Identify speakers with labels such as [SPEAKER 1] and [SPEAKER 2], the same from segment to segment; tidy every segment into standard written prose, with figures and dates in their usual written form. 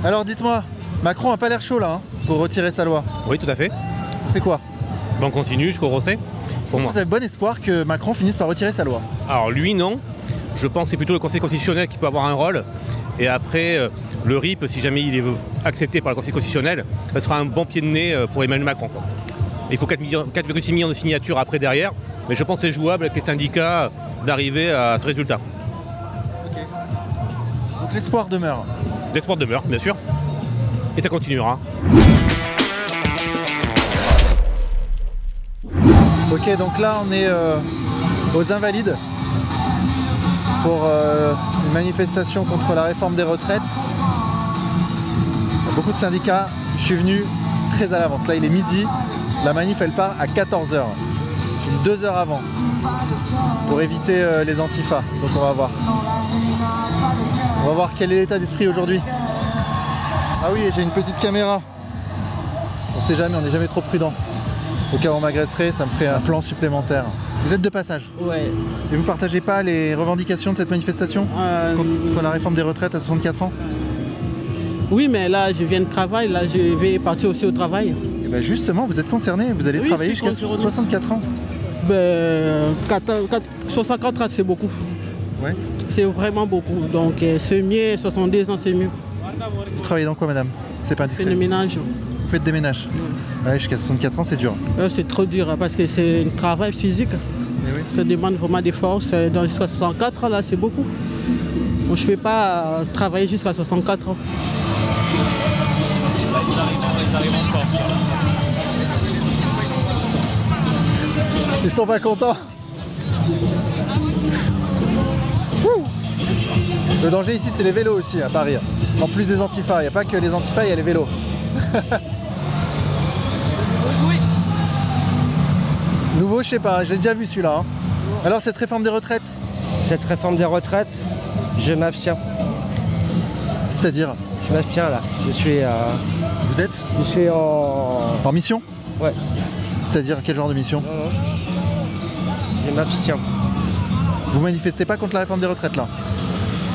[SPEAKER 1] Alors dites-moi, Macron a pas l'air chaud là, hein, pour retirer sa loi.
[SPEAKER 2] Oui, tout à fait.
[SPEAKER 1] On fait quoi?
[SPEAKER 2] On continue jusqu'au retrait. Pour moi.
[SPEAKER 1] Vous avez bon espoir que Macron finisse par retirer sa loi?
[SPEAKER 2] Alors lui, non. Je pense que c'est plutôt le Conseil constitutionnel qui peut avoir un rôle. Et après, le RIP, si jamais il est accepté par le Conseil constitutionnel, ça sera un bon pied de nez pour Emmanuel Macron, quoi. Il faut 4,6 millions de signatures après derrière. Mais je pense que c'est jouable avec les syndicats d'arriver à ce résultat.
[SPEAKER 1] Ok. Donc l'espoir demeure.
[SPEAKER 2] L'espoir demeure, bien sûr. Et ça continuera.
[SPEAKER 1] Ok, donc là on est aux Invalides pour une manifestation contre la réforme des retraites. Il y a beaucoup de syndicats. Je suis venu très à l'avance. Là il est midi. La manif elle part à 14 h. Je suis 2 heures avant pour éviter les antifas. Donc on va voir. On va voir quel est l'état d'esprit aujourd'hui. Ah oui, j'ai une petite caméra. On sait jamais, on n'est jamais trop prudent. Au cas où on m'agresserait, ça me ferait un plan supplémentaire. Vous êtes de passage?
[SPEAKER 3] Ouais.
[SPEAKER 1] Et vous partagez pas les revendications de cette manifestation contre la réforme des retraites à 64 ans?
[SPEAKER 3] Oui, mais là, je viens de travail, là, je vais partir aussi au travail.
[SPEAKER 1] Et ben justement, vous êtes concerné, vous allez travailler jusqu'à 64 ans.
[SPEAKER 3] Ben, 64 ans, c'est beaucoup.
[SPEAKER 1] Ouais.
[SPEAKER 3] C'est vraiment beaucoup. Donc, c'est mieux, 62 ans, c'est mieux.
[SPEAKER 1] Vous travaillez dans quoi, madame? C'est pas
[SPEAKER 3] C'est
[SPEAKER 1] indiscret.
[SPEAKER 3] le ménage.
[SPEAKER 1] Vous faites des ménages? Ouais, jusqu'à 64 ans, c'est dur.
[SPEAKER 3] C'est trop dur hein, parce que c'est un travail physique.
[SPEAKER 1] Et oui.
[SPEAKER 3] Ça demande vraiment des forces. Dans jusqu'à 64 ans, là, c'est beaucoup. Bon, je ne peux pas travailler jusqu'à 64 ans.
[SPEAKER 1] Ils sont pas contents. Ouh. Le danger ici, c'est les vélos aussi à Paris. En plus des antifas, il n'y a pas que les antifas, il y a les vélos. Nouveau, je sais pas, j'ai déjà vu celui-là. Hein. Alors cette réforme des retraites?
[SPEAKER 4] Cette réforme des retraites, je m'abstiens.
[SPEAKER 1] C'est-à-dire?
[SPEAKER 4] Je m'abstiens là. Je suis
[SPEAKER 1] Vous êtes?
[SPEAKER 4] Je suis
[SPEAKER 1] en mission?
[SPEAKER 4] Ouais.
[SPEAKER 1] C'est-à-dire quel genre de mission?
[SPEAKER 4] Non. Je m'abstiens.
[SPEAKER 1] Vous manifestez pas contre la réforme des retraites là?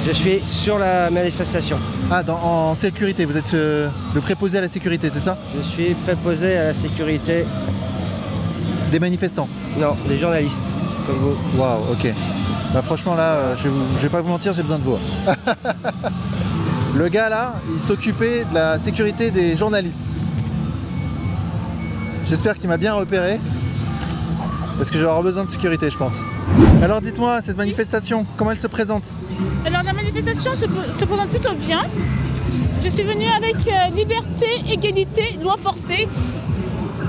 [SPEAKER 4] Je suis sur la manifestation.
[SPEAKER 1] Ah, en sécurité, vous êtes le préposé à la sécurité, c'est ça?
[SPEAKER 4] Je suis préposé à la sécurité.
[SPEAKER 1] Des manifestants?
[SPEAKER 4] Non, des journalistes, comme vous.
[SPEAKER 1] Waouh, ok. Bah franchement là, je vais pas vous mentir, j'ai besoin de vous. Le gars là, il s'occupait de la sécurité des journalistes. J'espère qu'il m'a bien repéré. Parce que je vais avoir besoin de sécurité, je pense. Alors dites-moi, cette manifestation, comment elle se présente?
[SPEAKER 5] Alors la manifestation se présente plutôt bien. Je suis venue avec liberté, égalité, loi forcée.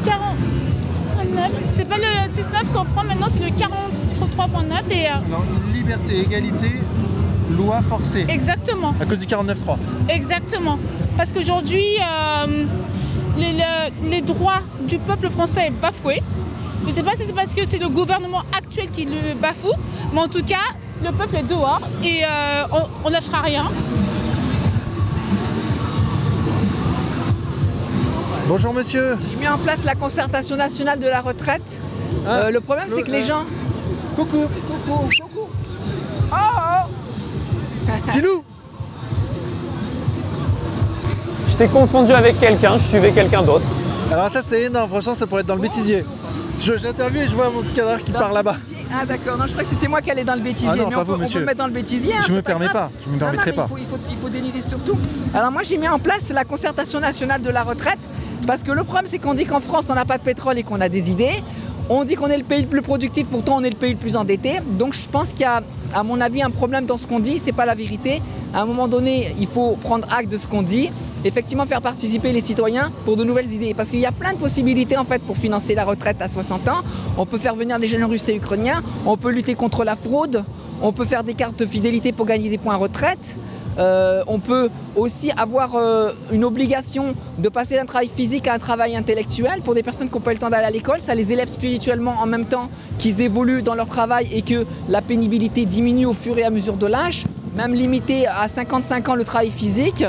[SPEAKER 5] 49. C'est pas le 6-9 qu'on prend maintenant, c'est le 43.9 et...
[SPEAKER 1] Non, liberté, égalité, loi forcée.
[SPEAKER 5] Exactement.
[SPEAKER 1] À cause du 49.3.
[SPEAKER 5] Exactement. Parce qu'aujourd'hui, les droits du peuple français est bafoué. Je ne sais pas si c'est parce que c'est le gouvernement actuel qui le bafoue, mais en tout cas, le peuple est dehors et on lâchera rien.
[SPEAKER 1] Bonjour monsieur.
[SPEAKER 6] J'ai mis en place la concertation nationale de la retraite.
[SPEAKER 1] Ah,
[SPEAKER 6] le problème, c'est que les gens...
[SPEAKER 1] Coucou.
[SPEAKER 6] Coucou. Oh.
[SPEAKER 1] Tilou.
[SPEAKER 7] Je t'ai confondu avec quelqu'un, je suivais quelqu'un d'autre.
[SPEAKER 1] Alors ça c'est énorme, franchement ça pourrait être dans le bêtisier. J'interviewe et je vois mon cadreur qui part là-bas.
[SPEAKER 6] Ah d'accord, non je crois que c'était moi qui allais dans le bêtisier.
[SPEAKER 1] Ah non,
[SPEAKER 6] mais
[SPEAKER 1] pas
[SPEAKER 6] on
[SPEAKER 1] vous,
[SPEAKER 6] peut
[SPEAKER 1] monsieur.
[SPEAKER 6] le mettre dans le bêtisier. Hein,
[SPEAKER 1] Je me permets pas, je me permettrai pas.
[SPEAKER 6] Il faut déliter surtout. Alors moi j'ai mis en place la concertation nationale de la retraite parce que le problème c'est qu'on dit qu'en France on n'a pas de pétrole et qu'on a des idées. On dit qu'on est le pays le plus productif, pourtant on est le pays le plus endetté. Donc je pense qu'il y a, à mon avis, un problème dans ce qu'on dit, c'est pas la vérité. À un moment donné, il faut prendre acte de ce qu'on dit, effectivement faire participer les citoyens pour de nouvelles idées. Parce qu'il y a plein de possibilités en fait pour financer la retraite à 60 ans. On peut faire venir des jeunes russes et ukrainiens, on peut lutter contre la fraude, on peut faire des cartes de fidélité pour gagner des points retraite. On peut aussi avoir une obligation de passer d'un travail physique à un travail intellectuel pour des personnes qui n'ont pas eu le temps d'aller à l'école. Ça les élève spirituellement en même temps qu'ils évoluent dans leur travail et que la pénibilité diminue au fur et à mesure de l'âge. Même limiter à 55 ans le travail physique.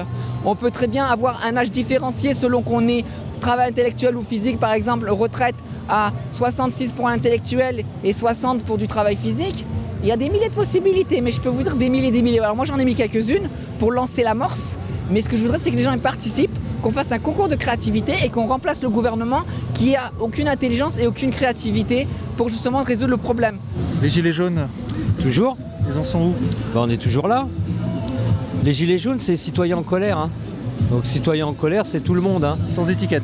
[SPEAKER 6] On peut très bien avoir un âge différencié selon qu'on est travail intellectuel ou physique. Par exemple, retraite à 66 pour intellectuel et 60 pour du travail physique. Il y a des milliers de possibilités, mais je peux vous dire des milliers et des milliers. Alors moi j'en ai mis quelques-unes pour lancer l'amorce, Mais ce que je voudrais, c'est que les gens y participent, qu'on fasse un concours de créativité et qu'on remplace le gouvernement qui a aucune intelligence et aucune créativité pour justement résoudre le problème.
[SPEAKER 1] Les gilets jaunes,
[SPEAKER 8] Toujours
[SPEAKER 1] ils en sont où?
[SPEAKER 8] Ben, on est toujours là. Les gilets jaunes, c'est citoyens en colère. Hein. Donc citoyens en colère, c'est tout le monde. Hein.
[SPEAKER 1] Sans étiquette.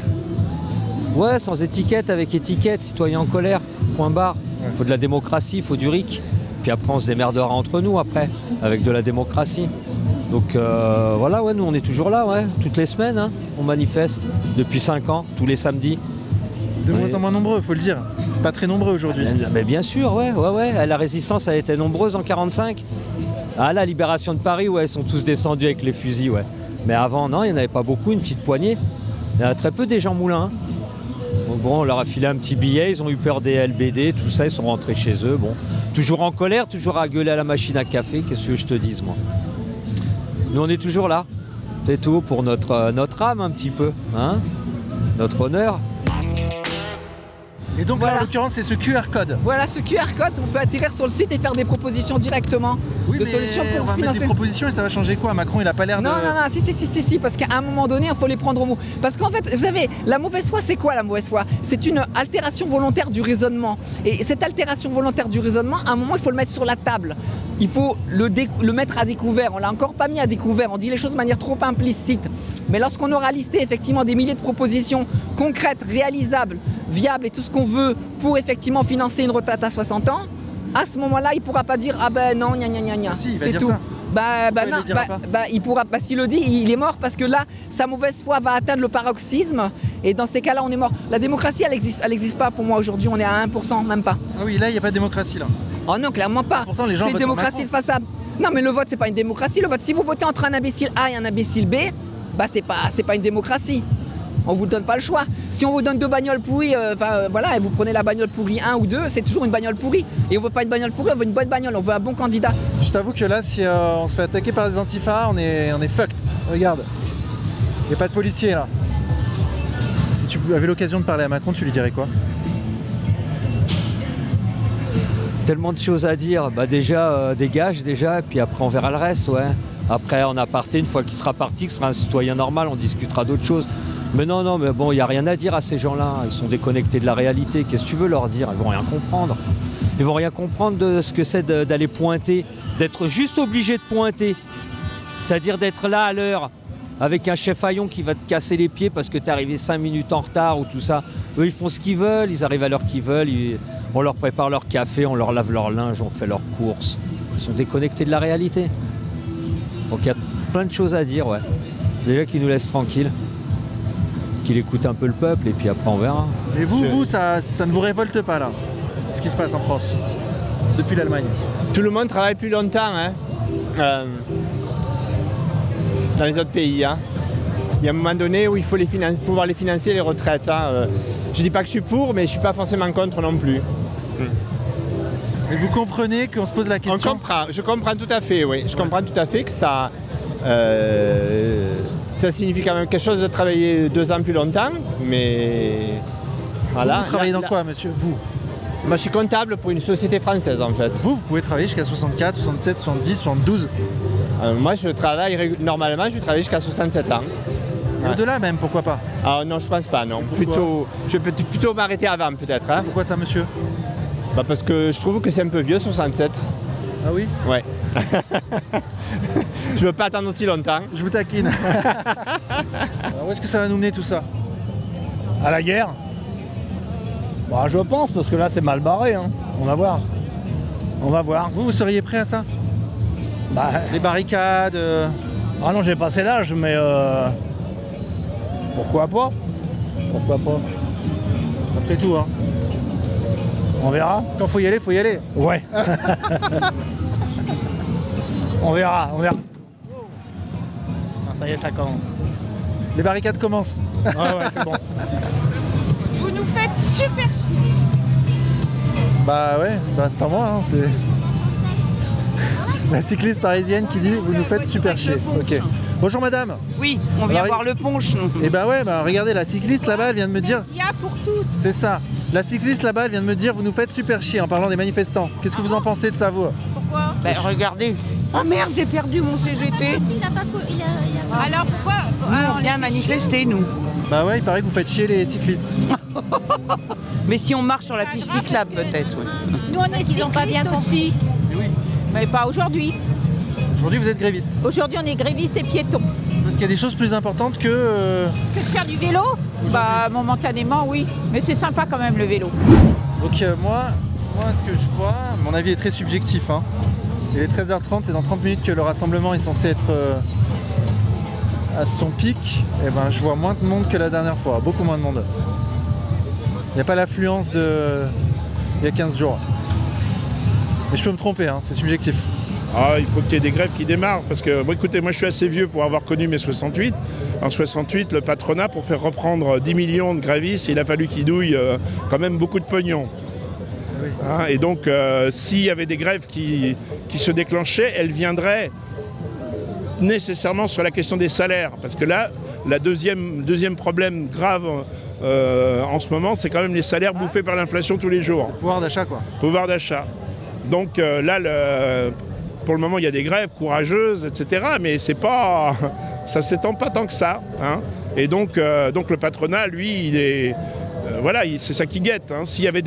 [SPEAKER 8] Ouais, sans étiquette, avec étiquette, citoyens en colère, point barre. Il faut de la démocratie, il faut du RIC. Puis après, on se démerdera entre nous, après, avec de la démocratie. Donc voilà, ouais, nous, on est toujours là, ouais. Toutes les semaines, hein, on manifeste. Depuis 5 ans, tous les samedis.
[SPEAKER 1] De moins en moins nombreux, faut le dire. Pas très nombreux aujourd'hui.
[SPEAKER 8] Mais bien sûr, ouais. La résistance a été nombreuse en 45. À la libération de Paris, ouais, ils sont tous descendus avec les fusils, ouais. Mais avant, non, il n'y en avait pas beaucoup, une petite poignée. Il y en a très peu des gens moulins. Hein. Bon, on leur a filé un petit billet, ils ont eu peur des LBD, tout ça, ils sont rentrés chez eux. Bon, toujours en colère, toujours à gueuler à la machine à café, qu'est-ce que je te dise, moi. Nous, on est toujours là. C'est tout pour notre âme, un petit peu, hein, notre honneur.
[SPEAKER 1] Et donc là, en l'occurrence, c'est ce QR code.
[SPEAKER 6] Voilà, ce QR code, on peut atterrir sur le site et faire des propositions directement
[SPEAKER 1] Oui,
[SPEAKER 6] de
[SPEAKER 1] mais
[SPEAKER 6] solutions
[SPEAKER 1] on
[SPEAKER 6] pour
[SPEAKER 1] va mettre
[SPEAKER 6] financer.
[SPEAKER 1] des propositions et ça va changer quoi? Macron, il a pas l'air de...
[SPEAKER 6] Non, si, parce qu'à un moment donné, il faut les prendre au mot. Parce qu'en fait, vous savez, la mauvaise foi, c'est quoi la mauvaise foi? C'est une altération volontaire du raisonnement. Et cette altération volontaire du raisonnement, à un moment, il faut le mettre sur la table. Il faut le mettre à découvert. On l'a encore pas mis à découvert. On dit les choses de manière trop implicite. Mais lorsqu'on aura listé effectivement des milliers de propositions concrètes, réalisables, viables et tout ce qu'on veut pour effectivement financer une retraite à 60 ans, à ce moment-là, il ne pourra pas dire « Ah ben non, gna gna gna gna ».
[SPEAKER 1] Si, il va
[SPEAKER 6] c'est
[SPEAKER 1] dire
[SPEAKER 6] tout.
[SPEAKER 1] ça.
[SPEAKER 6] Non,
[SPEAKER 1] il dira pas
[SPEAKER 6] il pourra, s'il le dit, il est mort parce que là, sa mauvaise foi va atteindre le paroxysme et dans ces cas-là, on est mort. La démocratie, elle existe pas pour moi aujourd'hui, on est à 1%, même pas.
[SPEAKER 1] Ah oui, là, il n'y a pas de démocratie, là.
[SPEAKER 6] Oh non, clairement pas.
[SPEAKER 1] Pourtant, les gens
[SPEAKER 6] c'est une
[SPEAKER 1] votent pour
[SPEAKER 6] démocratie de
[SPEAKER 1] Macron.
[SPEAKER 6] façade. Non, mais le vote, c'est pas une démocratie. Le vote, si vous votez entre un imbécile A et un imbécile B, bah c'est pas une démocratie. On vous donne pas le choix. Si on vous donne 2 bagnoles pourries, voilà, et vous prenez la bagnole pourrie 1 ou 2, c'est toujours une bagnole pourrie. Et on veut pas une bagnole pourrie, on veut une bonne bagnole, on veut un bon candidat.
[SPEAKER 1] Je t'avoue que là, si on se fait attaquer par des antifas, on est fucked. Regarde. Il n'y a pas de policiers, là. Si tu avais l'occasion de parler à Macron, tu lui dirais quoi?
[SPEAKER 8] Tellement de choses à dire. Bah déjà, dégage déjà, et puis après on verra le reste, ouais. Après, en aparté, une fois qu'il sera parti, qu'il sera un citoyen normal, on discutera d'autres choses. Mais non, mais bon, il n'y a rien à dire à ces gens-là. Ils sont déconnectés de la réalité. Qu'est-ce que tu veux leur dire? Ils vont rien comprendre. Ils vont rien comprendre de ce que c'est d'aller pointer, d'être juste obligé de pointer. C'est-à-dire d'être là à l'heure, avec un chef haillon qui va te casser les pieds parce que tu es arrivé 5 minutes en retard ou tout ça. Eux, ils font ce qu'ils veulent, ils arrivent à l'heure qu'ils veulent, on leur prépare leur café, on leur lave leur linge, on fait leurs courses. Ils sont déconnectés de la réalité. Donc il y a plein de choses à dire, ouais. Déjà qu'ils nous laissent tranquilles, qu'ils écoutent un peu le peuple et puis après on verra.
[SPEAKER 1] Et vous, ça ne vous révolte pas, là, ce qui se passe en France, depuis l'Allemagne?
[SPEAKER 9] Tout le monde travaille plus longtemps, hein, dans les autres pays. Hein. Il y a un moment donné où il faut pouvoir les financer, les retraites. Hein. Je dis pas que je suis pour, mais je suis pas forcément contre non plus.
[SPEAKER 1] Mais vous comprenez qu'on se pose la question?
[SPEAKER 9] Je comprends tout à fait, oui. Je comprends tout à fait que ça signifie quand même quelque chose de travailler 2 ans plus longtemps, mais voilà.
[SPEAKER 1] Vous travaillez dans quoi, monsieur? Vous?
[SPEAKER 9] Moi, je suis comptable pour une société française, en fait.
[SPEAKER 1] Vous pouvez travailler jusqu'à 64, 67, 70, 72?
[SPEAKER 9] Moi, normalement, je travaille jusqu'à 67 ans.
[SPEAKER 1] Et au-delà même, pourquoi pas?
[SPEAKER 9] Ah non, je pense pas, non. Je vais plutôt m'arrêter avant, peut-être. Hein.
[SPEAKER 1] Pourquoi ça, monsieur?
[SPEAKER 9] Bah parce que je trouve que c'est un peu vieux, 67.
[SPEAKER 1] Ah oui?
[SPEAKER 9] Ouais. Je veux pas attendre aussi longtemps.
[SPEAKER 1] Je vous taquine. Alors où est-ce que ça va nous mener tout ça?
[SPEAKER 10] À la guerre? Bah, je pense, parce que là c'est mal barré, hein. On va voir. On va voir.
[SPEAKER 1] Vous seriez prêt à ça?
[SPEAKER 10] Bah,
[SPEAKER 1] les barricades
[SPEAKER 10] Ah non, j'ai passé l'âge, mais pourquoi pas? Pourquoi pas?
[SPEAKER 1] Après tout, hein.
[SPEAKER 10] On verra.
[SPEAKER 1] Quand faut y aller, faut y aller.
[SPEAKER 10] Ouais. On verra, on verra. Ah, ça y est, ça commence.
[SPEAKER 1] Les barricades commencent.
[SPEAKER 10] Ouais, c'est bon.
[SPEAKER 5] Vous nous faites super chier.
[SPEAKER 1] Bah ouais, bah c'est pas moi, hein, c'est la cycliste parisienne qui dit vous nous faites super chier. Ok. Bonjour madame.
[SPEAKER 11] Oui, on vient voir le punch.
[SPEAKER 1] Et bah ouais, bah regardez, la cycliste là-bas, elle vient de me dire.
[SPEAKER 5] Il y a pour tous.
[SPEAKER 1] C'est ça. La cycliste là-bas, elle vient de me dire vous nous faites super chier en parlant des manifestants. Qu'est-ce que vous en pensez de ça, vous?
[SPEAKER 5] Pourquoi?
[SPEAKER 11] Bah, regardez. Oh merde, j'ai perdu mon CGT. Alors pourquoi on vient manifester, nous?
[SPEAKER 1] Bah ouais, il paraît que vous faites chier les cyclistes.
[SPEAKER 11] Mais si on marche sur la piste cyclable, peut-être. Ouais.
[SPEAKER 12] Nous, on est cyclistes aussi.
[SPEAKER 1] Oui.
[SPEAKER 12] Mais pas aujourd'hui.
[SPEAKER 1] Aujourd'hui, vous êtes gréviste.
[SPEAKER 12] Aujourd'hui, on est grévistes et piétons.
[SPEAKER 1] Parce qu'il y a des choses plus importantes que...
[SPEAKER 12] Que de faire du vélo? Bah, momentanément, oui. Mais c'est sympa quand même, le vélo.
[SPEAKER 1] Donc moi, ce que je vois, mon avis est très subjectif. Hein. Il est 13h30, c'est dans 30 minutes que le rassemblement est censé être à son pic. Et ben, je vois moins de monde que la dernière fois, beaucoup moins de monde. Il n'y a pas l'affluence d'il y a 15 jours. Mais je peux me tromper, hein, c'est subjectif.
[SPEAKER 13] Ah, il faut qu'il y ait des grèves qui démarrent, parce que, bon, écoutez, moi je suis assez vieux pour avoir connu mai 68. En 68, le patronat, pour faire reprendre 10 millions de grévistes, il a fallu qu'il douille quand même beaucoup de pognon.
[SPEAKER 1] Oui.
[SPEAKER 13] Hein, et donc, s'il y avait des grèves qui se déclenchaient, elles viendraient nécessairement sur la question des salaires. Parce que là, le deuxième problème grave en ce moment, c'est quand même les salaires bouffés par l'inflation tous les jours.
[SPEAKER 1] Le pouvoir d'achat, quoi.
[SPEAKER 13] Pouvoir d'achat. Donc là, pour le moment, il y a des grèves courageuses, etc. Mais c'est pas, ça s'étend pas tant que ça. Hein. Et donc le patronat, lui, il est... voilà, c'est ça qui guette. Hein. S'il y avait,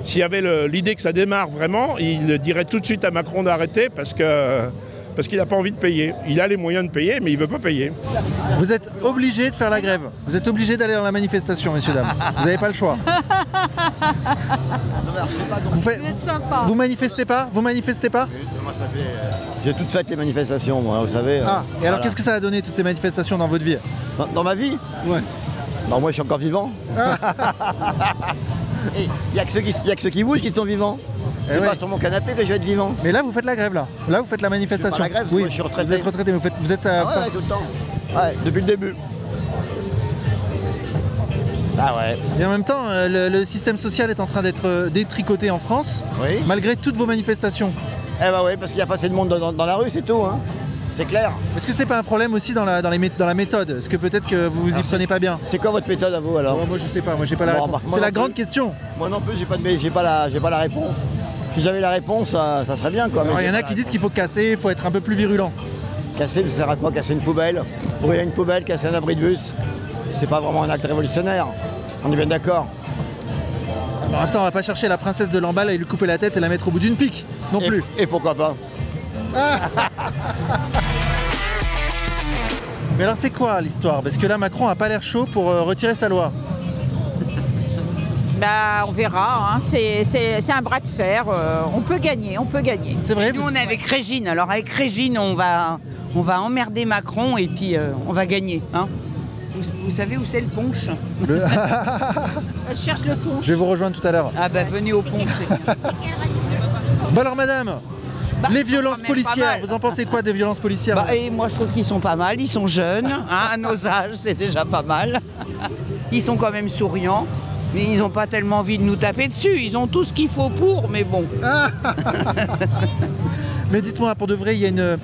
[SPEAKER 13] s'il y avait l'idée que ça démarre vraiment, il dirait tout de suite à Macron d'arrêter parce qu'il n'a pas envie de payer. Il a les moyens de payer, mais il ne veut pas payer.
[SPEAKER 1] Vous êtes obligé de faire la grève. Vous êtes obligé d'aller dans la manifestation, messieurs, dames. Vous n'avez pas le choix. Vous manifestez pas? Vous manifestez pas?
[SPEAKER 14] Moi, ça fait... J'ai toutes faites les manifestations, moi, vous savez.
[SPEAKER 1] Ah, et alors
[SPEAKER 14] voilà.
[SPEAKER 1] qu'est-ce que ça a donné, toutes ces manifestations, dans votre vie?
[SPEAKER 14] Dans ma vie?
[SPEAKER 1] Ouais.
[SPEAKER 14] Bah, moi, je suis encore vivant. Il n'y a que ceux qui bougent qui sont vivants. C'est pas sur mon canapé que je vais être vivant.
[SPEAKER 1] Mais là, vous faites la grève, là. Là, vous faites la manifestation.
[SPEAKER 14] Je fais pas la grève,
[SPEAKER 1] oui,
[SPEAKER 14] moi, je suis retraité.
[SPEAKER 1] Vous êtes retraité, mais vous êtes
[SPEAKER 14] Ah ouais, tout le temps. Ouais, depuis le début. Ah ouais.
[SPEAKER 1] Et en même temps, le système social est en train d'être détricoté en France,
[SPEAKER 14] oui.
[SPEAKER 1] Malgré toutes vos manifestations.
[SPEAKER 14] Eh bah oui, parce qu'il n'y a pas assez de monde dans la rue, c'est tout. Hein. C'est clair.
[SPEAKER 1] Est-ce que c'est pas un problème aussi dans la méthode? Est-ce que peut-être que vous vous y prenez pas bien?
[SPEAKER 14] C'est quoi votre méthode à vous alors?
[SPEAKER 1] Moi je sais pas, moi j'ai pas la réponse. C'est la grande question.
[SPEAKER 14] Moi non plus, j'ai pas la réponse. Si j'avais la réponse, ça serait bien quoi.
[SPEAKER 1] Il y en a qui disent qu'il faut casser, il faut être un peu plus virulent.
[SPEAKER 14] Casser, ça sert à quoi? Casser une poubelle? Brûler une poubelle, casser un abri de bus? C'est pas vraiment un acte révolutionnaire. On est bien d'accord.
[SPEAKER 1] En même temps, on va pas chercher la princesse de Lamballe et lui couper la tête et la mettre au bout d'une pique, non plus.
[SPEAKER 14] Et pourquoi pas?
[SPEAKER 1] Mais alors c'est quoi l'histoire? Parce que là, Macron a pas l'air chaud pour retirer sa loi.
[SPEAKER 12] Bah, on verra, hein. C'est un bras de fer, on peut gagner.
[SPEAKER 1] C'est vrai.
[SPEAKER 11] Nous on est avec Régine, alors avec Régine on va emmerder Macron et puis on va gagner. Hein. Vous savez où c'est le Ponche?
[SPEAKER 12] Elle cherche le Ponche.
[SPEAKER 1] Je vais vous rejoindre tout à l'heure.
[SPEAKER 11] Ah bah venez au Ponche.
[SPEAKER 1] Bon alors madame, les violences policières, vous en pensez quoi des violences policières?
[SPEAKER 11] Bah, et moi je trouve qu'ils sont pas mal, ils sont jeunes, hein, à nos âges c'est déjà pas mal. Ils sont quand même souriants. Mais ils n'ont pas tellement envie de nous taper dessus, ils ont tout ce qu'il faut pour, mais bon.
[SPEAKER 1] Mais dites-moi, pour de vrai, il y a une...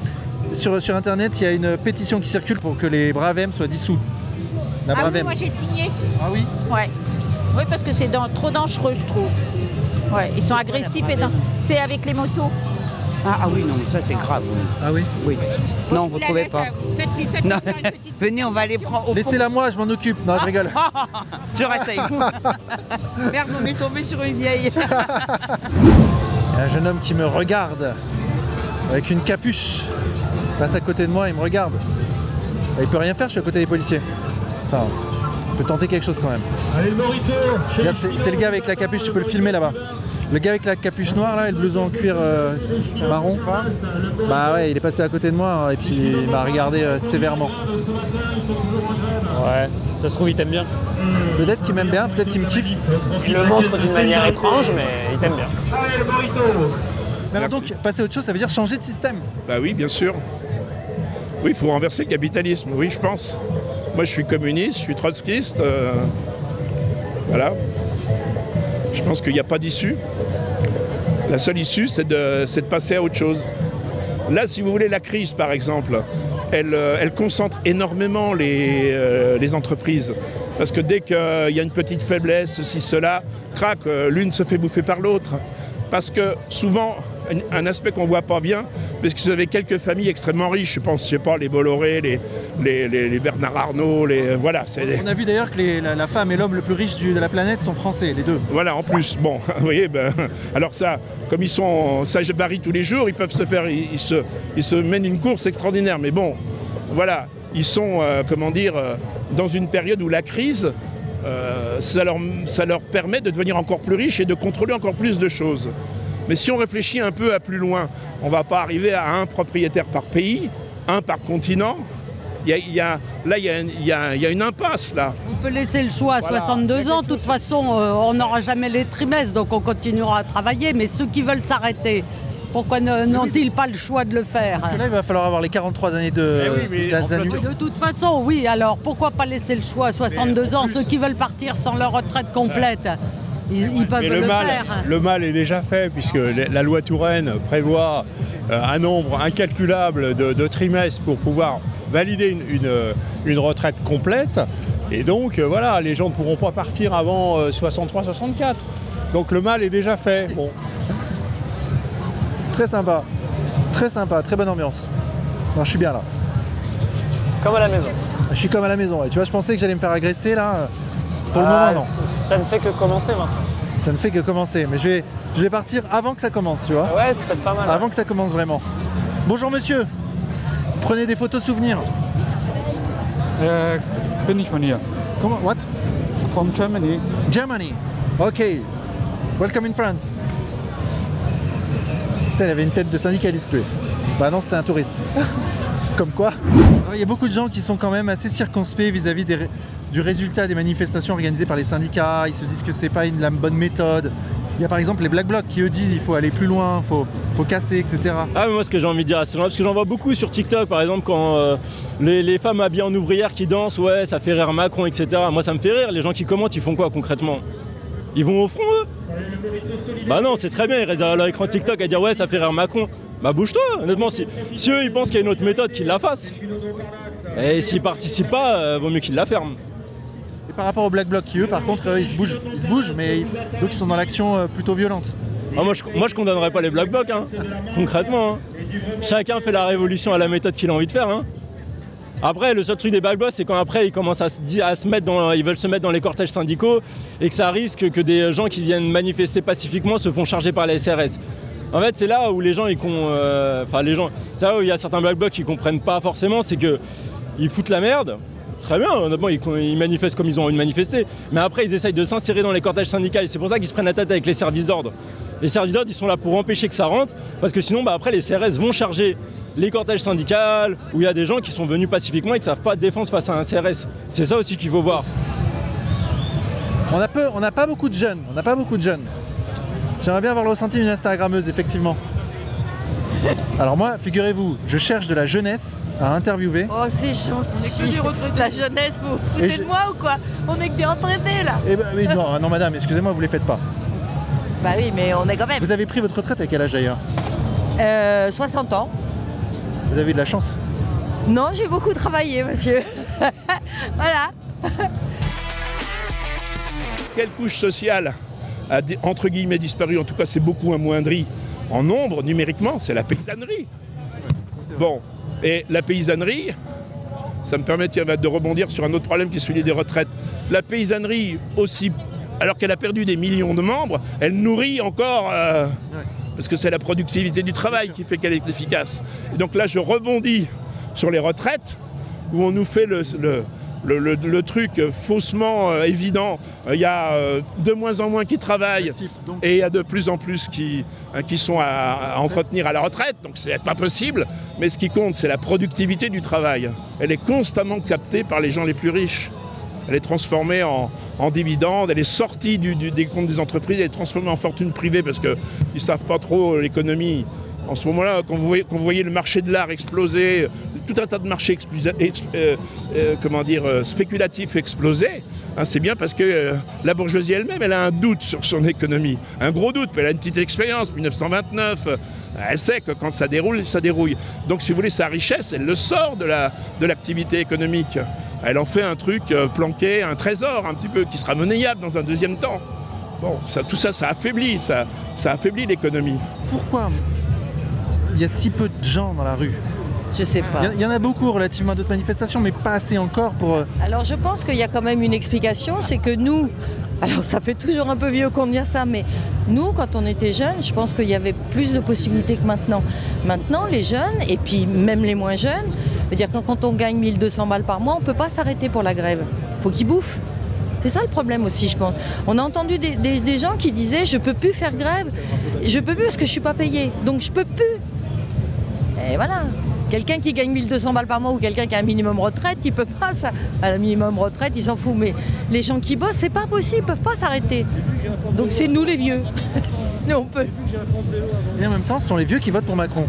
[SPEAKER 1] Sur Internet, il y a une pétition qui circule pour que les Bravem soient dissous. La
[SPEAKER 12] Ah oui,
[SPEAKER 1] Bravem.
[SPEAKER 12] moi j'ai signé.
[SPEAKER 1] Ah oui?
[SPEAKER 12] Ouais. Oui, parce que c'est trop dangereux, je trouve. Ouais, ils sont agressifs et c'est avec les motos.
[SPEAKER 11] Ah oui, non, mais ça c'est grave. Oui.
[SPEAKER 1] Ah oui?
[SPEAKER 11] Oui. Non, vous trouvez pas.
[SPEAKER 12] Faites-lui
[SPEAKER 11] Non.
[SPEAKER 12] faire une petite...
[SPEAKER 11] Venez, on va les prendre au
[SPEAKER 1] Laissez-la moi, je m'en occupe. Non, je rigole.
[SPEAKER 11] Je reste avec vous. Merde, on est tombé sur une vieille.
[SPEAKER 1] Il y a un jeune homme qui me regarde avec une capuche. Il passe à côté de moi, il me regarde. Il peut rien faire, je suis à côté des policiers. Enfin, il peut tenter quelque chose quand même.
[SPEAKER 15] Allez, le Morito.
[SPEAKER 1] Regarde, c'est le gars avec la capuche, tu peux le filmer là-bas. Le gars avec la capuche noire là et le blouson en cuir marron. Bah ouais, il est passé à côté de moi et puis il m'a regardé sévèrement.
[SPEAKER 7] Ouais, ça se trouve il t'aime bien.
[SPEAKER 1] Peut-être qu'il m'aime bien, peut-être qu'il me kiffe.
[SPEAKER 7] Il le montre d'une manière étrange, mais il t'aime bien.
[SPEAKER 15] Allez, le Morito.
[SPEAKER 1] Mais alors donc, passer à autre chose, ça veut dire changer de système.
[SPEAKER 13] Bah oui, bien sûr. Oui, il faut renverser le capitalisme, oui, je pense. Moi, je suis communiste, je suis trotskiste. Voilà. Je pense qu'il n'y a pas d'issue. La seule issue, c'est de passer à autre chose. Là, si vous voulez, la crise, par exemple, elle concentre énormément les entreprises. Parce que dès qu'il y a une petite faiblesse, ceci, cela, crac, l'une se fait bouffer par l'autre. Parce que souvent, un aspect qu'on ne voit pas bien, parce que vous avez quelques familles extrêmement riches, je sais pas, les Bolloré, les Bernard Arnault, voilà.
[SPEAKER 1] On a vu d'ailleurs que la femme et l'homme le plus riche de la planète sont français, les deux.
[SPEAKER 13] Voilà, en plus, bon, vous voyez, alors ça, comme ils sont sage-barry tous les jours, ils peuvent se faire, ils se mènent une course extraordinaire, mais bon, voilà, ils sont, dans une période où la crise, ça leur permet de devenir encore plus riches et de contrôler encore plus de choses. Mais si on réfléchit un peu à plus loin, on ne va pas arriver à un propriétaire par pays, un par continent. Il y a une impasse là.
[SPEAKER 15] On peut laisser le choix à 62 ans. De toute façon, on n'aura jamais les trimestres, donc on continuera à travailler. Mais ceux qui veulent s'arrêter, pourquoi n'ont-ils pas le choix de le faire?
[SPEAKER 1] Parce que là, il va falloir avoir les 43 années d'annuité.
[SPEAKER 15] De toute façon, oui. Alors, pourquoi pas laisser le choix à 62 ans? Ceux qui veulent partir sans leur retraite complète, ils peuvent le faire.
[SPEAKER 16] Le mal est déjà fait, puisque la loi Touraine prévoit un nombre incalculable de trimestres pour pouvoir valider une retraite complète. Et donc, voilà, les gens ne pourront pas partir avant 63-64. Donc le mal est déjà fait. Bon.
[SPEAKER 1] Très sympa, très bonne ambiance. Non, je suis bien là.
[SPEAKER 7] Comme à la maison.
[SPEAKER 1] Je suis comme à la maison, ouais. Tu vois, je pensais que j'allais me faire agresser là. Pour le moment, non.
[SPEAKER 7] Ça ne fait que commencer maintenant.
[SPEAKER 1] Ça ne fait que commencer, mais je vais partir avant que ça commence, tu vois.
[SPEAKER 7] Ouais, c'est peut-être pas mal.
[SPEAKER 1] Avant que ça commence vraiment. Bonjour monsieur. Prenez des photos souvenirs.
[SPEAKER 17] Bin ich von hier.
[SPEAKER 1] Comment? What?
[SPEAKER 17] From Germany.
[SPEAKER 1] Germany. Ok. Welcome in France. Putain, il avait une tête de syndicaliste lui. Bah non, c'était un touriste. Comme quoi. Il y a beaucoup de gens qui sont quand même assez circonspects vis-à-vis du résultat des manifestations organisées par les syndicats. Ils se disent que c'est pas la bonne méthode. Il y a par exemple les Black Blocs qui eux disent il faut aller plus loin, faut casser, etc.
[SPEAKER 18] Ah mais moi ce que j'ai envie de dire à ces gens-là, parce que j'en vois beaucoup sur TikTok par exemple quand les femmes habillées en ouvrières qui dansent, ouais ça fait rire Macron, etc. Moi ça me fait rire, les gens qui commentent ils font quoi concrètement? Ils vont au front eux? Bah non c'est très bien, ils restent à leur écran TikTok à dire ouais ça fait rire Macron. Bah bouge-toi, honnêtement, si eux ils pensent qu'il y a une autre méthode, qu'ils la fassent. Et s'ils participent pas, vaut mieux qu'ils la ferment.
[SPEAKER 1] Et par rapport aux Black Blocs qui eux par contre ils se bougent mais eux qui sont dans l'action plutôt violente.
[SPEAKER 18] Ah, moi je condamnerais pas les Black Blocs, hein, concrètement. Hein. Chacun fait la révolution à la méthode qu'il a envie de faire. Hein. Après le seul truc des Black Blocs c'est quand après ils commencent ils veulent se mettre dans les cortèges syndicaux et que ça risque que des gens qui viennent manifester pacifiquement se font charger par la SRS. En fait, c'est là où les gens, c'est là où il y a certains Black Blocs qui comprennent pas forcément, c'est que ils foutent la merde. Très bien, honnêtement, ils manifestent comme ils ont envie de manifester. Mais après, ils essayent de s'insérer dans les cortèges syndicaux. C'est pour ça qu'ils se prennent la tête avec les services d'ordre. Les services d'ordre, ils sont là pour empêcher que ça rentre, parce que sinon, après, les CRS vont charger les cortèges syndicaux, où il y a des gens qui sont venus pacifiquement et qui ne savent pas défendre face à un CRS. C'est ça aussi qu'il faut voir.
[SPEAKER 1] On n'a pas beaucoup de jeunes. J'aimerais bien avoir le ressenti d'une Instagrammeuse, effectivement. Alors moi, figurez-vous, je cherche de la jeunesse à interviewer.
[SPEAKER 19] Oh, c'est gentil. La jeunesse, vous vous foutez de moi ou quoi? On est que des retraités, là.
[SPEAKER 1] Eh ben, oui, non, madame, excusez-moi, vous les faites pas.
[SPEAKER 19] Bah oui, mais on est quand même.
[SPEAKER 1] Vous avez pris votre retraite à quel âge d'ailleurs?
[SPEAKER 19] 60 ans.
[SPEAKER 1] Vous avez eu de la chance?
[SPEAKER 19] Non, j'ai beaucoup travaillé, monsieur. Voilà.
[SPEAKER 13] Quelle couche sociale a entre guillemets disparu, en tout cas c'est beaucoup amoindri en nombre, numériquement, c'est la paysannerie. Bon, et la paysannerie, ça me permet de rebondir sur un autre problème qui est celui des retraites. La paysannerie aussi, alors qu'elle a perdu des millions de membres, elle nourrit encore, parce que c'est la productivité du travail qui fait qu'elle est efficace. Et donc là je rebondis sur les retraites, où on nous fait le truc faussement évident. Il y a de moins en moins qui travaillent et il y a de plus en plus qui sont à entretenir à la retraite, donc c'est pas possible. Mais ce qui compte, c'est la productivité du travail. Elle est constamment captée par les gens les plus riches. Elle est transformée en dividendes, elle est sortie des comptes des entreprises, elle est transformée en fortune privée parce qu'ils ne savent pas trop l'économie. En ce moment-là, quand vous voyez le marché de l'art exploser, tout un tas de marchés spéculatifs exploser, hein, c'est bien parce que la bourgeoisie elle-même, elle a un doute sur son économie. Un gros doute, mais elle a une petite expérience, 1929, elle sait que quand ça déroule, ça dérouille. Donc si vous voulez, sa richesse, elle le sort de l'activité économique. Elle en fait un truc planqué, un trésor un petit peu, qui sera monnayable dans un deuxième temps. Bon, tout ça affaiblit l'économie.
[SPEAKER 1] il y a si peu de gens dans la rue?
[SPEAKER 20] Je sais pas.
[SPEAKER 1] Il y en a beaucoup relativement à d'autres manifestations, mais pas assez encore pour...
[SPEAKER 20] Alors je pense qu'il y a quand même une explication, c'est que nous, alors ça fait toujours un peu vieux qu'on dit ça, mais nous, quand on était jeunes, je pense qu'il y avait plus de possibilités que maintenant. Maintenant, les jeunes, et puis même les moins jeunes, veut dire que quand on gagne 1200 balles par mois, on ne peut pas s'arrêter pour la grève. Il faut qu'ils bouffent. C'est ça le problème aussi, je pense. On a entendu des gens qui disaient « je peux plus faire grève, je peux plus parce que je suis pas payé, donc je peux plus ». Et voilà. Quelqu'un qui gagne 1200 balles par mois ou quelqu'un qui a un minimum retraite, il peut pas ça. À la minimum retraite, il s'en fout. Mais les gens qui bossent, c'est pas possible, ils peuvent pas s'arrêter. Donc c'est nous les vieux. Nous on peut.
[SPEAKER 1] Et en même temps, ce sont les vieux qui votent pour Macron.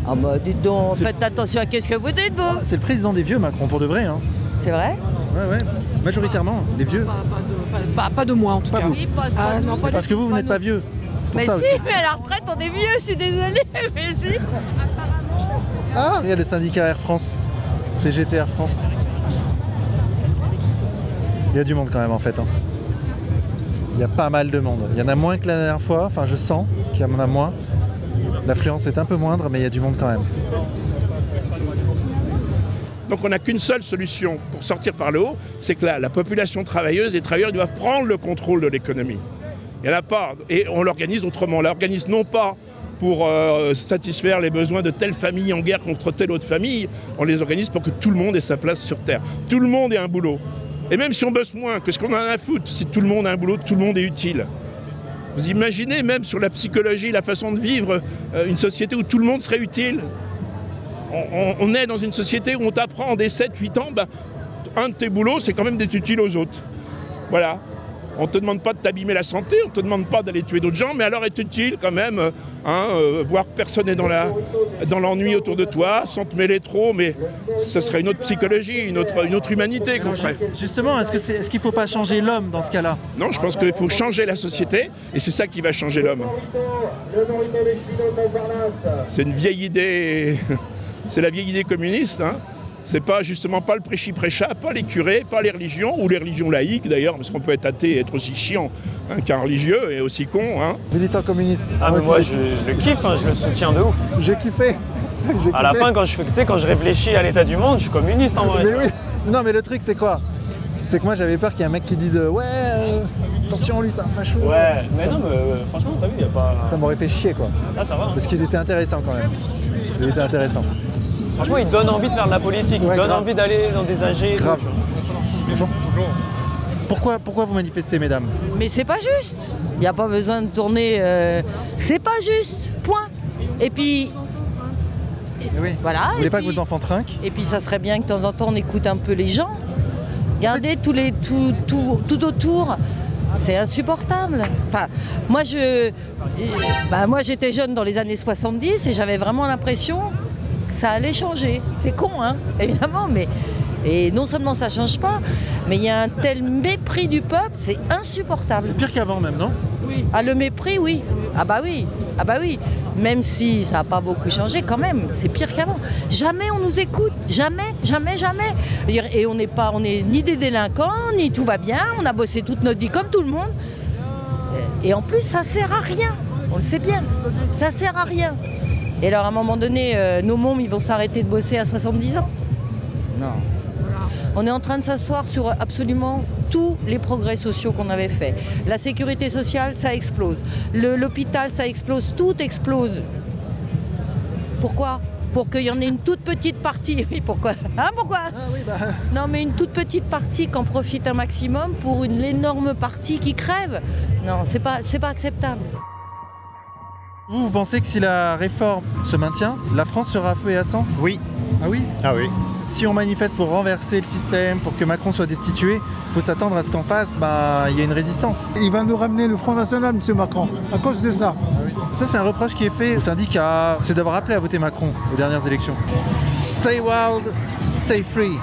[SPEAKER 20] Ah bah dites donc, faites attention à ce que vous dites vous.
[SPEAKER 1] C'est le président des vieux Macron, pour de vrai. Hein.
[SPEAKER 20] C'est vrai?
[SPEAKER 1] Ouais, majoritairement, les vieux.
[SPEAKER 21] Pas de moi en tout cas.
[SPEAKER 1] Vous.
[SPEAKER 21] Oui,
[SPEAKER 1] Non, parce que vous n'êtes pas vieux.
[SPEAKER 20] Mais si,
[SPEAKER 1] aussi.
[SPEAKER 20] mais à la retraite on est vieux, je suis désolée, mais si.
[SPEAKER 1] Ah, il y a le syndicat Air France, CGT Air France. Il y a du monde quand même en fait. Hein. Il y a pas mal de monde. Il y en a moins que la dernière fois, enfin je sens qu'il y en a moins. L'affluence est un peu moindre, mais il y a du monde quand même.
[SPEAKER 13] Donc on n'a qu'une seule solution pour sortir par le haut, c'est que la population travailleuse, les travailleurs ils doivent prendre le contrôle de l'économie. Il n'y en a pas, et on l'organise autrement. On l'organise non pas pour satisfaire les besoins de telle famille en guerre contre telle autre famille, on les organise pour que tout le monde ait sa place sur Terre. Tout le monde ait un boulot. Et même si on bosse moins, qu'est-ce qu'on en a à foutre? Si tout le monde a un boulot, tout le monde est utile. Vous imaginez même sur la psychologie, la façon de vivre, une société où tout le monde serait utile? On est dans une société où on t'apprend dès 7-8 ans, un de tes boulots, c'est quand même d'être utile aux autres. Voilà. On ne te demande pas de t'abîmer la santé, on ne te demande pas d'aller tuer d'autres gens, mais alors être utile quand même, voir que personne n'est dans l'ennui autour de toi, sans te mêler trop, mais ce serait une autre psychologie, une autre humanité qu'on ferait.
[SPEAKER 1] Justement, est-ce qu'il ne faut pas changer l'homme dans ce cas-là?
[SPEAKER 13] Non, je pense qu'il faut changer la société, et c'est ça qui va changer l'homme. C'est une vieille idée, c'est la vieille idée communiste, hein. C'est justement pas le prêchi-prêcha, pas les curés, pas les religions, ou les religions laïques d'ailleurs, parce qu'on peut être athée et être aussi chiant qu'un religieux et aussi con. Hein.
[SPEAKER 1] Militant communiste.
[SPEAKER 7] Ah mais moi je le kiffe, hein, je le soutiens de ouf.
[SPEAKER 1] J'ai kiffé.
[SPEAKER 7] À la fin quand je réfléchis à l'état du monde, je suis communiste en vrai.
[SPEAKER 1] Mais oui. Non mais le truc c'est quoi? C'est que moi j'avais peur qu'il y ait un mec qui dise ouais, attention lui c'est un facho.
[SPEAKER 7] Ouais, mais non mais franchement t'as vu, y a pas...
[SPEAKER 1] Ça m'aurait fait chier quoi.
[SPEAKER 7] Là ça va.
[SPEAKER 1] Parce qu'il était intéressant quand même. Il était intéressant.
[SPEAKER 7] Franchement, il donne envie de faire de la politique, il donne envie d'aller dans des AG.
[SPEAKER 1] Grave. Bonjour. Pourquoi vous manifestez, mesdames?
[SPEAKER 20] Mais c'est pas juste. Il n'y a pas besoin de tourner. C'est pas juste. Point. Et puis.
[SPEAKER 1] Oui.
[SPEAKER 20] Voilà.
[SPEAKER 1] Vous voulez pas que vos enfants trinquent?
[SPEAKER 20] Et puis ça serait bien que de temps en temps on écoute un peu les gens. Regardez tout autour. C'est insupportable. Enfin, moi j'étais jeune dans les années 70 et j'avais vraiment l'impression que ça allait changer. C'est con, hein, évidemment, mais et non seulement ça change pas, mais il y a un tel mépris du peuple, c'est insupportable.
[SPEAKER 1] C'est pire qu'avant même, non?
[SPEAKER 20] Oui. Ah, le mépris, oui. Ah bah oui. Ah bah oui. Même si ça n'a pas beaucoup changé, quand même, c'est pire qu'avant. Jamais on nous écoute, jamais, jamais, jamais. Et on n'est ni des délinquants, ni tout va bien. On a bossé toute notre vie comme tout le monde. Et en plus, ça sert à rien. On le sait bien. Ça sert à rien. Et alors, à un moment donné, nos mômes, ils vont s'arrêter de bosser à 70 ans? Non. On est en train de s'asseoir sur absolument tous les progrès sociaux qu'on avait faits. La sécurité sociale, ça explose. L'hôpital, ça explose. Tout explose. Pourquoi? Pour qu'il y en ait une toute petite partie. Oui, pourquoi? Hein, pourquoi? Non, mais une toute petite partie qu'en profite un maximum pour une énorme partie qui crève. Non, c'est pas acceptable.
[SPEAKER 1] Vous pensez que si la réforme se maintient, la France sera à feu et à sang?
[SPEAKER 9] Oui.
[SPEAKER 1] Ah oui?
[SPEAKER 9] Ah oui.
[SPEAKER 1] Si on manifeste pour renverser le système, pour que Macron soit destitué, il faut s'attendre à ce qu'en face, il y ait une résistance.
[SPEAKER 22] Il va nous ramener le Front National, M. Macron, à cause de ça.
[SPEAKER 1] Ah oui. Ça, c'est un reproche qui est fait aux syndicats, c'est d'avoir appelé à voter Macron aux dernières élections. Stay wild, stay free.